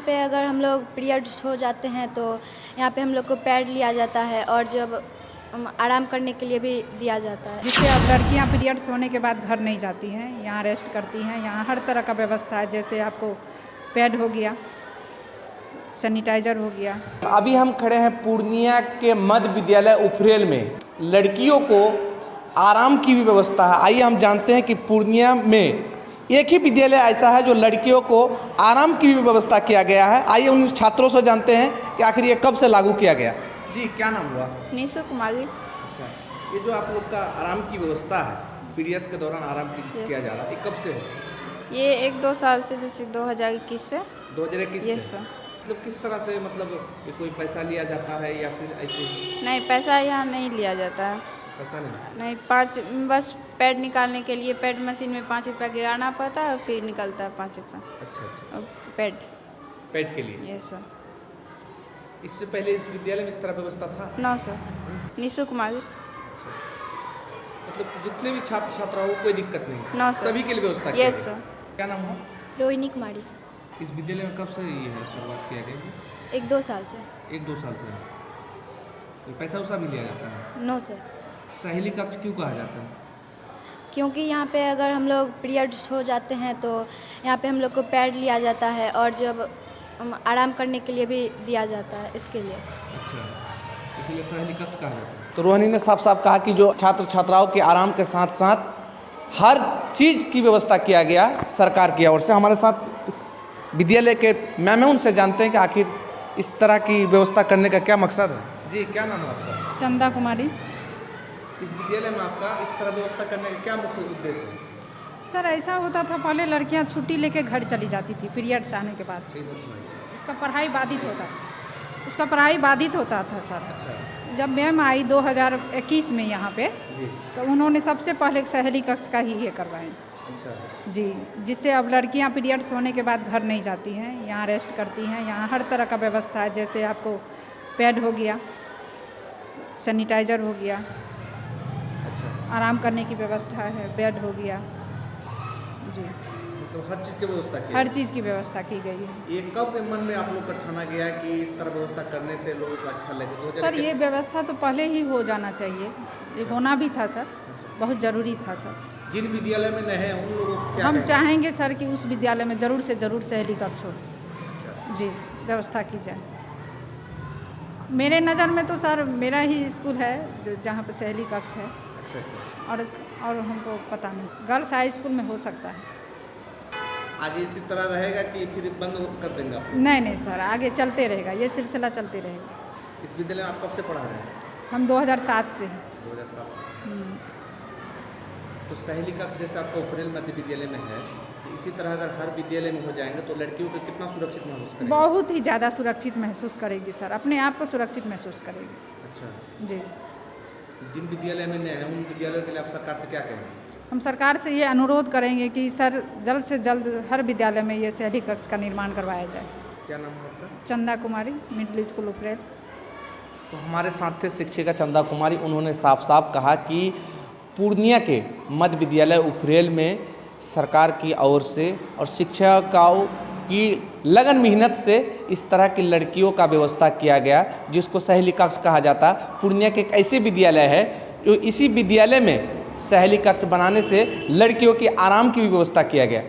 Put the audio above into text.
पे अगर हम लोग पीरियड्स हो जाते हैं तो यहाँ पे हम लोग को पैड लिया जाता है और जब आराम करने के लिए भी दिया जाता है। जिससे अब लड़कियां पीरियड्स होने के बाद घर नहीं जाती हैं, यहाँ रेस्ट करती हैं। यहाँ हर तरह का व्यवस्था है, जैसे आपको पैड हो गया, सैनिटाइज़र हो गया। अभी हम खड़े हैं पूर्णिया के मध्य विद्यालय उफरेल में। लड़कियों को आराम की भी व्यवस्था है। आइए हम जानते हैं कि पूर्णिया में एक ही विद्यालय ऐसा है जो लड़कियों को आराम की भी व्यवस्था किया गया है। आइए उन छात्रों से जानते हैं कि आखिर ये कब से लागू किया गया। जी, क्या नाम हुआ? निशु कुमारी। अच्छा, ये जो आप लोग का आराम की व्यवस्था है, पीरियड्स के दौरान आराम किया जा रहा है, ये कब से है? ये 1-2 साल से, जैसे 2021 से। 2021 से? Yes sir. मतलब किस तरह से, मतलब ये कोई पैसा लिया जाता है या फिर ऐसे ही? नहीं, पैसा यहाँ नहीं लिया जाता है। पैसा नहीं? नहीं, 5 बस पैड निकालने के लिए पैड मशीन में 5 रुपया गिराना पड़ता है, फिर निकलता है 5 रुपया। अच्छा अच्छा। और पैड के लिए? Yes sir. इससे पहले इस विद्यालय में इस तरह व्यवस्था था? No sir. निशु कुमारी। मतलब जितने भी छात्र छात्राओं को कोई दिक्कत नहीं? No sir. सभी के लिए व्यवस्था की यस गई? सर। क्या नाम हुआ? रोहिणी कुमारी। इस विद्यालय में कब से ये है शुरुआत किया गया? 1-2 साल से। 1-2 साल से। तो पैसा उसा भी लिया जाता है? No sir. सहेली कक्ष क्यों कहा जाता है? क्योंकि यहाँ पे अगर हम लोग पीरियड्स हो जाते हैं तो यहाँ पे हम लोग को पैड लिया जाता है और जब आराम करने के लिए भी दिया जाता है, इसके लिए। अच्छा, इसलिए सहेली कक्ष कहा जाता है। तो रोहिणी ने साफ साफ कहा कि जो छात्र छात्राओं के आराम के साथ साथ हर चीज़ की व्यवस्था किया गया सरकार की ओर से। हमारे साथ इस विद्यालय के मैम हैं, उनसे जानते हैं कि आखिर इस तरह की व्यवस्था करने का क्या मकसद है। जी, क्या नाम है आपका? चंदा कुमारी। इस विद्यालय में आपका इस तरह व्यवस्था करने का क्या मुख्य उद्देश्य है? सर, ऐसा होता था पहले लड़कियां छुट्टी लेके घर चली जाती थी पीरियड्स आने के बाद। उसका पढ़ाई बाधित होता था सर। अच्छा। जब मैम आई 2021 में यहाँ पे, तो उन्होंने सबसे पहले सहेली कक्ष का ही ये करवाएं। अच्छा जी, जिससे अब लड़कियां पीरियड्स होने के बाद घर नहीं जाती हैं, यहाँ रेस्ट करती हैं। यहाँ हर तरह का व्यवस्था है, जैसे आपको पैड हो गया, सैनिटाइज़र हो गया, अच्छा। आराम करने की व्यवस्था है, बेड हो गया। जी, मतलब हर चीज़ की व्यवस्था की? हर चीज़ की व्यवस्था की गई है। ये कब मन में आप लोग का ठाना गया कि इस तरह व्यवस्था करने से लोगों को अच्छा लगे? सर, ये व्यवस्था तो पहले ही हो जाना चाहिए, ये होना भी था सर, बहुत ज़रूरी था सर। जिन विद्यालय में नहीं है उन लोगों को क्या हम कहेंगे? चाहेंगे सर कि उस विद्यालय में ज़रूर से ज़रूर सहेली कक्ष हो। अच्छा। जी, व्यवस्था की जाए। मेरे नज़र में तो सर मेरा ही स्कूल है जो जहाँ पे सहेली कक्ष है। अच्छा अच्छा। और हमको पता नहीं, गर्ल्स हाई स्कूल में हो सकता है। आगे इसी तरह रहेगा कि फिर बंद कर देंगे आप? नहीं सर, आगे चलते रहेगा, ये सिलसिला चलते रहेगा। इस विद्यालय में आप कब से पढ़ा रहे हैं? हम 2007 से हैं। 2007 से। तो सहेली कक्ष जैसे आपका उफरेल मध्य विद्यालय में है, तो इसी तरह अगर हर विद्यालय में हो जाएंगे तो लड़कियों को कितना सुरक्षित महसूस करेंगे? बहुत ही ज़्यादा सुरक्षित महसूस करेगी सर, अपने आप को सुरक्षित महसूस करेगी। अच्छा। जी, जिन विद्यालय में नहीं है उन विद्यालयों के लिए आप सरकार से क्या कहेंगे? हम सरकार से ये अनुरोध करेंगे कि सर जल्द से जल्द हर विद्यालय में ये सहेली कक्ष का निर्माण करवाया जाए। क्या नाम है आपका? चंदा कुमारी, मिडिल स्कूल उफरेल। तो हमारे साथ थे शिक्षिका चंदा कुमारी। उन्होंने साफ साफ कहा कि पूर्णिया के मध्य विद्यालय उफरेल में सरकार की ओर से और शिक्षकों की लगन मेहनत से इस तरह की लड़कियों का व्यवस्था किया गया, जिसको सहेली कक्ष कहा जाता। पूर्णिया के एक ऐसे विद्यालय है जो इसी विद्यालय में सहेली कक्ष बनाने से लड़कियों के आराम की भी व्यवस्था किया गया।